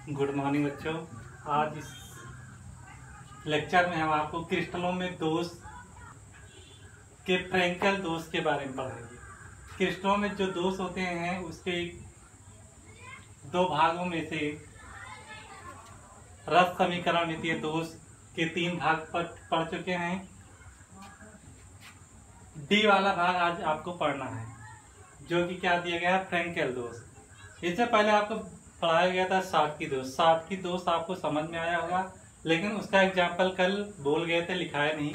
Good morning बच्चों। आज इस लेक्चर में हम आपको क्रिस्टलों में दोष के फ्रैंकल दोष के बारे में पढ़ाएंगे। क्रिस्टलों में जो दोष होते हैं उसके दो भागों में से रस समीकरण मितीय दोष के 3 भाग पढ़ चुके हैं। डी वाला भाग आज आपको पढ़ना है, जो कि क्या दिया गया है, फ्रैंकल दोष। इससे पहले आपको पढ़ाया गया था शाटकी दोष। शाटकी दोष आपको समझ में आया होगा, लेकिन उसका एग्जाम्पल कल बोल गए थे, लिखाया नहीं।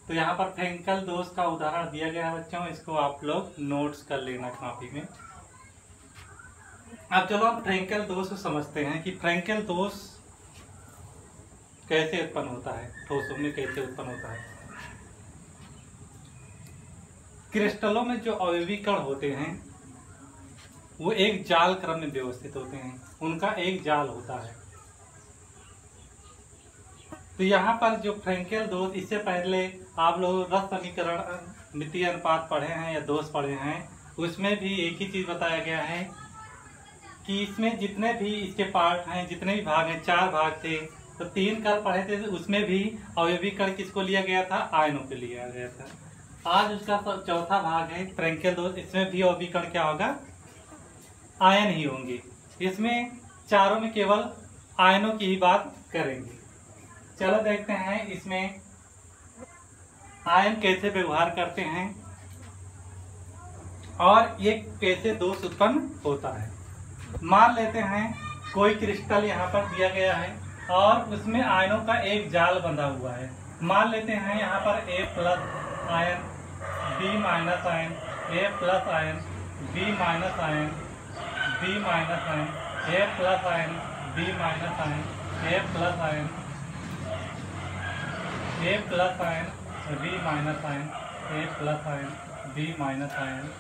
तो यहाँ पर फ्रैंकल दोष का उदाहरण दिया गया है बच्चों, इसको आप लोग नोट्स कर लेना कॉपी में। अब चलो हम फ्रैंकल दोष को समझते हैं कि फ्रैंकल दोष कैसे उत्पन्न होता है, ठोसों में कैसे उत्पन्न होता है। क्रिस्टलों में जो अवयवी कण होते हैं वो एक जाल क्रम में व्यवस्थित होते हैं, उनका एक जाल होता है। तो यहाँ पर जो फ्रैंकल दोष, इससे पहले आप लोग रस समीकरण मितीय अनुपात पढ़े हैं या दोष पढ़े हैं, उसमें भी एक ही चीज बताया गया है कि इसमें जितने भी इसके पार्ट हैं, जितने भी भाग हैं, 4 भाग थे। तो 3 कल पढ़े थे, उसमें भी अवयवी कण किसको लिया गया था, आयनों को लिया गया था। आज उसका चौथा भाग है फ्रैंकल दोष। इसमें भी अवयवी कण क्या होगा, आयन ही होंगे। इसमें चारों में केवल आयनों की ही बात करेंगे। चलो देखते हैं इसमें आयन कैसे व्यवहार करते हैं और ये कैसे दोष उत्पन्न होता है। मान लेते हैं कोई क्रिस्टल यहाँ पर दिया गया है और उसमें आयनों का एक जाल बंधा हुआ है। मान लेते हैं यहाँ पर A plus ion, B minus ion, A plus ion, B minus ion, B minus ion, A plus ion, B minus ion, A plus ion, A plus ion, B minus ion, A plus ion, B minus ion,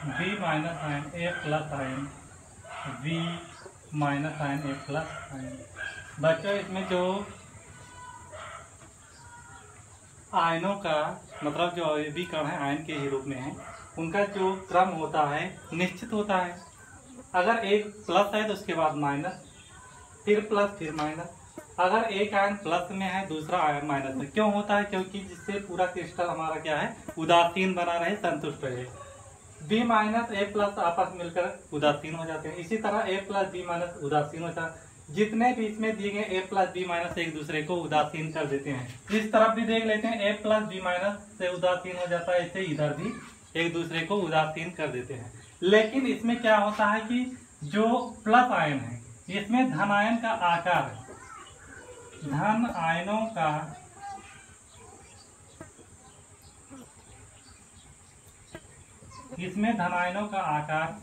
B minus ion, A plus ion, B minus ion, A plus ion. बच्चों इसमें जो आयनों का मतलब जो अवयवी कण है आयन के ही रूप में है, उनका जो क्रम होता है निश्चित होता है। अगर एक प्लस है तो उसके बाद माइनस, फिर प्लस, फिर माइनस। अगर एक आयन प्लस में है, दूसरा आयन माइनस में। क्यों होता है? क्योंकि जिससे पूरा क्रिस्टल हमारा क्या है, उदासीन बना रहे, संतुष्ट रहे। B माइनस A प्लस आपस में मिलकर उदासीन हो जाते हैं। इसी तरह A प्लस B माइनस उदासीन होता है। जितने भी इसमें दिए गए A प्लस B माइनस एक दूसरे को उदासीन कर देते हैं। इस तरफ भी देख लेते हैं, A प्लस B माइनस से उदासीन हो जाता है, ऐसे इधर भी एक दूसरे को उदासीन कर देते हैं। लेकिन इसमें क्या होता है कि जो प्लस आयन है इसमें धन आयन का आकार है, धन आयनों का इसमें धन आयनों का आकार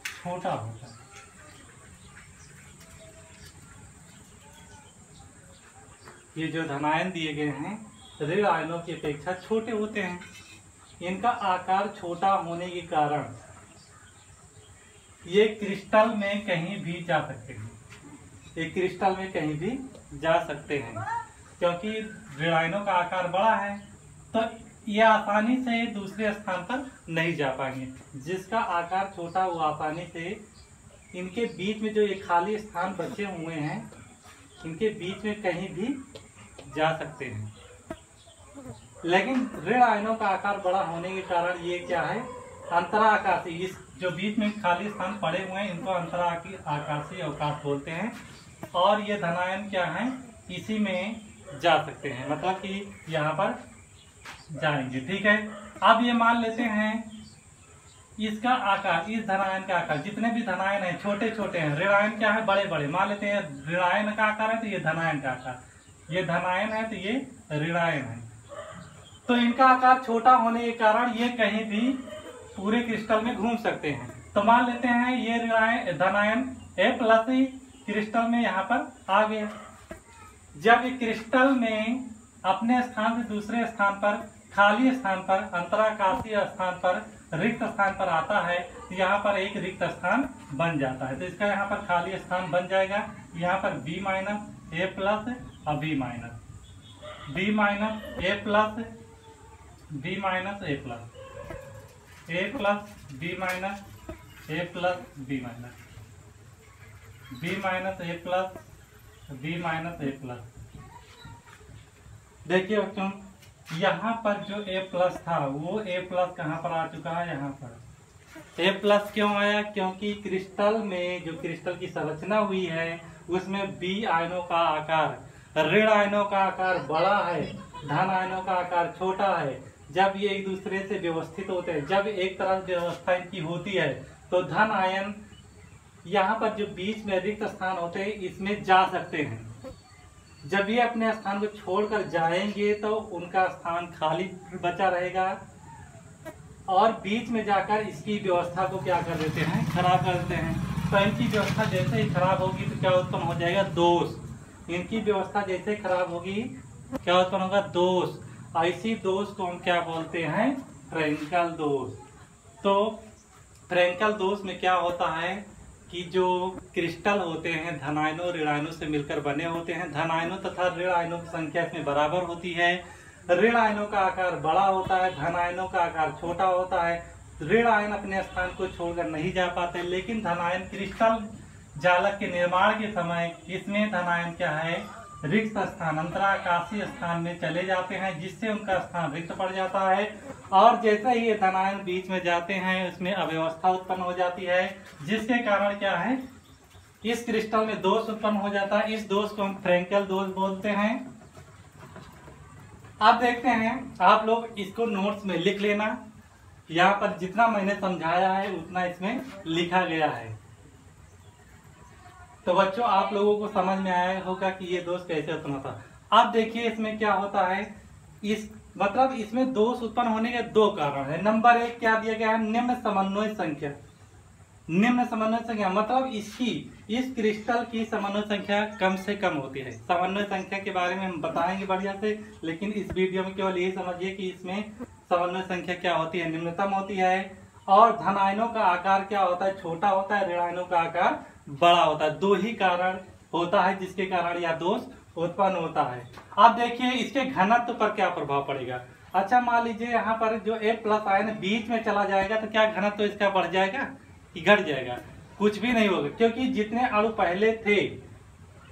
छोटा होता है। ये जो धनायन दिए गए हैं ऋण आयनों की अपेक्षा छोटे होते हैं। इनका आकार छोटा होने के कारण ये क्रिस्टल में कहीं भी जा सकते हैं। ये क्रिस्टल में कहीं भी जा सकते हैं क्योंकि ऋण आयनों का आकार बड़ा है, तो ये आसानी से दूसरे स्थान पर नहीं जा पाएंगे। जिसका आकार छोटा वो आसानी से इनके बीच में जो ये खाली स्थान बचे हुए हैं, इनके बीच में कहीं भी जा सकते हैं। लेकिन ऋण आयनों का आकार बड़ा होने के कारण ये क्या है, अंतराकाशी, इस जो बीच में खाली स्थान पड़े हुए हैं इनको अंतराकाशी अवकाश बोलते हैं। और ये धनायन क्या है, इसी में जा सकते हैं, मतलब कि यहाँ पर जाएंगे। ठीक है, अब ये मान लेते हैं इसका आकार, इस धनायन का आकार, जितने भी धनायन है छोटे छोटे हैं, ऋणायन क्या है, बड़े बड़े। मान लेते हैं ऋणायन का आकार है तो ये धनायन का आकार, ये धनायन है तो ये ऋणायन है। तो इनका आकार छोटा होने के कारण ये कहीं भी पूरे क्रिस्टल में घूम सकते हैं। तो मान लेते हैं ये ऋणायन धनायन A प्लस क्रिस्टल में यहाँ पर आ गया। जब ये क्रिस्टल में अपने स्थान से दूसरे स्थान पर, खाली स्थान पर, अंतराकाशीय स्थान पर, रिक्त स्थान पर आता है, तो यहाँ पर एक रिक्त स्थान बन जाता है। तो इसका यहाँ पर खाली स्थान बन जाएगा। यहाँ पर B माइनस A प्लस और B minus, B minus A plus B minus A plus, A plus B minus A plus B minus, B minus A plus B minus A plus. देखिए बच्चों, यहाँ पर जो ए प्लस था वो ए plus कहाँ पर आ चुका है, यहाँ पर ए प्लस क्यों आया, क्योंकि क्रिस्टल में जो क्रिस्टल की संरचना हुई है उसमें बी आयनों का आकार ऋण आयनों का आकार बड़ा है, धन आयनों का आकार छोटा है। जब ये एक दूसरे से व्यवस्थित होते हैं, जब एक तरफ व्यवस्था इनकी होती है तो धन आयन यहाँ पर जो बीच में रिक्त स्थान होते हैं इसमें जा सकते हैं। जब ये अपने स्थान को छोड़कर जाएंगे तो उनका स्थान खाली बचा रहेगा और बीच में जाकर इसकी व्यवस्था को क्या कर देते हैं, खराब कर देते हैं। तो इनकी व्यवस्था जैसे ही खराब होगी तो क्या उत्पन्न हो जाएगा, दोष। इनकी व्यवस्था जैसे खराब होगी क्या उत्पन्न होगा, दोष। ऐसी दोष को हम क्या बोलते हैं, फ्रेंकल दोष। तो फ्रेंकल दोष में क्या होता है कि जो क्रिस्टल होते हैं धनायनों ऋणायनों से मिलकर बने होते हैं। धनायनों तथा ऋण आयनों की संख्या इसमें बराबर होती है। ऋण आयनों का आकार बड़ा होता है, धन आयनों का आकार छोटा होता है। ऋण आयन अपने स्थान को छोड़कर नहीं जा पाते, लेकिन धनायन क्रिस्टल जालक के निर्माण के समय इसमें धनायन क्या है, रिक्त स्थान अंतराकाशीय स्थान में चले जाते हैं, जिससे उनका स्थान रिक्त पड़ जाता है। और जैसे ही ये धनायन बीच में जाते हैं उसमें अव्यवस्था उत्पन्न हो जाती है, जिसके कारण क्या है, इस क्रिस्टल में दोष उत्पन्न हो जाता है। इस दोष को हम फ्रेंकल दोष बोलते हैं। अब देखते हैं, आप लोग इसको नोट्स में लिख लेना। यहाँ पर जितना मैंने समझाया है उतना इसमें लिखा गया है। तो बच्चों आप लोगों को समझ में आया होगा कि ये दोष कैसे उत्पन्न होता है। अब देखिए इसमें क्या होता है, इस मतलब इसमें दोष उत्पन्न होने के दो कारण है। नंबर एक क्या दिया गया है, निम्न समन्वय संख्या। निम्न समन्वय संख्या मतलब इस क्रिस्टल की समन्वय संख्या कम से कम होती है। समन्वय संख्या के बारे में हम बताएंगे बढ़िया से, लेकिन इस वीडियो में केवल यही समझिए कि इसमें समन्वय संख्या क्या होती है, निम्नतम होती है। और धन आयनों का आकार क्या होता है, छोटा होता है। ऋण आयनों का आकार बड़ा होता है। दो ही कारण होता है जिसके कारण यह दोष उत्पन्न होता है। अब देखिए इसके घनत्व पर क्या प्रभाव पड़ेगा। अच्छा मान लीजिए यहाँ पर जो ए प्लस आयन बीच में चला जाएगा तो क्या घनत्व इसका बढ़ जाएगा कि घट जाएगा, कुछ भी नहीं होगा। क्योंकि जितने अणु पहले थे,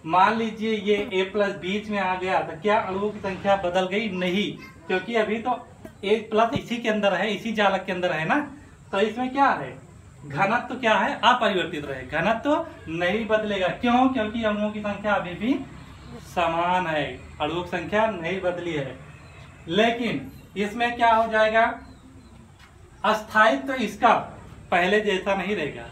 मान लीजिए ये ए प्लस बीच में आ गया तो क्या अणुओं की संख्या बदल गई, नहीं। क्योंकि अभी तो ए प्लस इसी के अंदर है, इसी जालक के अंदर है ना। तो इसमें क्या है, घनत्व क्या है, अपरिवर्तित रहे, घनत्व नहीं बदलेगा। क्यों, क्योंकि अणुओं की संख्या अभी भी समान है, अणुओं की संख्या नहीं बदली है। लेकिन इसमें क्या हो जाएगा, अस्थायित्व इसका पहले जैसा नहीं रहेगा।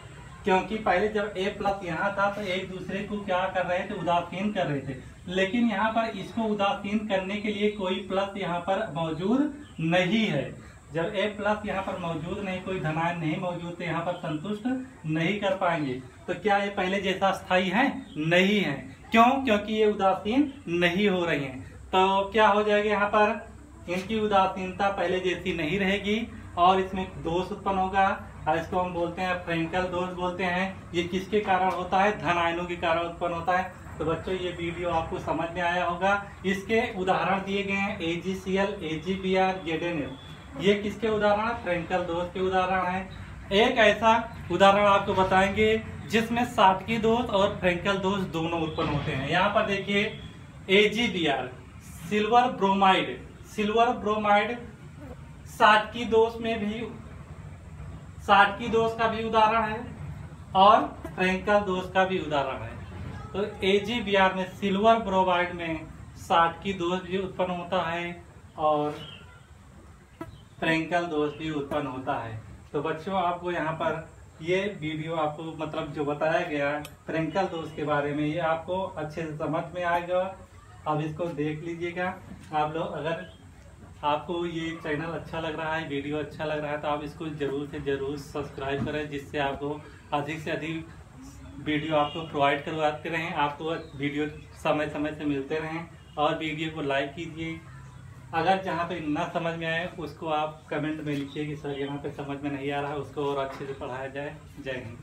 क्योंकि पहले जब ए प्लस यहाँ था तो एक दूसरे को क्या कर रहे थे, उदासीन कर रहे थे। लेकिन यहाँ पर इसको उदासीन करने के लिए कोई प्लस यहाँ पर मौजूद नहीं है। जब ए प्लस यहाँ पर मौजूद नहीं, कोई धनायन नहीं मौजूद, तो यहाँ पर संतुष्ट नहीं कर पाएंगे। तो क्या ये पहले जैसा स्थायी है, नहीं है। क्यों, क्योंकि ये उदासीन नहीं हो रही हैं। तो क्या हो जाएगा, यहाँ पर इनकी उदासीनता पहले जैसी नहीं रहेगी और इसमें दोष उत्पन्न होगा। और इसको हम बोलते हैं फ्रेंकल दोष बोलते हैं। ये किसके कारण होता है, धन आयनों के कारण उत्पन्न होता है। तो बच्चों ये वीडियो आपको समझ में आया होगा। इसके उदाहरण दिए गए हैं AgCl, AgBr, ZnF। ये किसके उदाहरण है, फ्रेंकल दोष के उदाहरण है। एक ऐसा उदाहरण आपको बताएंगे जिसमें साटकी दोष और फ्रेंकल दोष दोनों उत्पन्न होते हैं। यहाँ पर देखिए AgBr, silver bromide. Silver bromide साटकी दोष में भी, साटकी दोष का भी उदाहरण है और फ्रेंकल दोष का भी उदाहरण है। तो AgBr में सिल्वर ब्रोमाइड में साटकी दोष भी उत्पन्न होता है और फ्रेंकल दोष भी उत्पन्न होता है। तो बच्चों आपको यहाँ पर ये वीडियो आपको मतलब जो बताया गया फ्रेंकल दोष के बारे में, ये आपको अच्छे से समझ में आएगा। अब इसको देख लीजिएगा आप लोग। अगर आपको ये चैनल अच्छा लग रहा है, वीडियो अच्छा लग रहा है, तो आप इसको जरूर से जरूर सब्सक्राइब करें, जिससे आपको अधिक से अधिक वीडियो आपको प्रोवाइड करवाते रहें, आपको वीडियो समय समय से मिलते रहें। और वीडियो को लाइक कीजिए। अगर जहाँ पे ना समझ में आए उसको आप कमेंट में लिखिए कि सर यहाँ पे समझ में नहीं आ रहा है, उसको और अच्छे से पढ़ाया जाए। जय हिंद।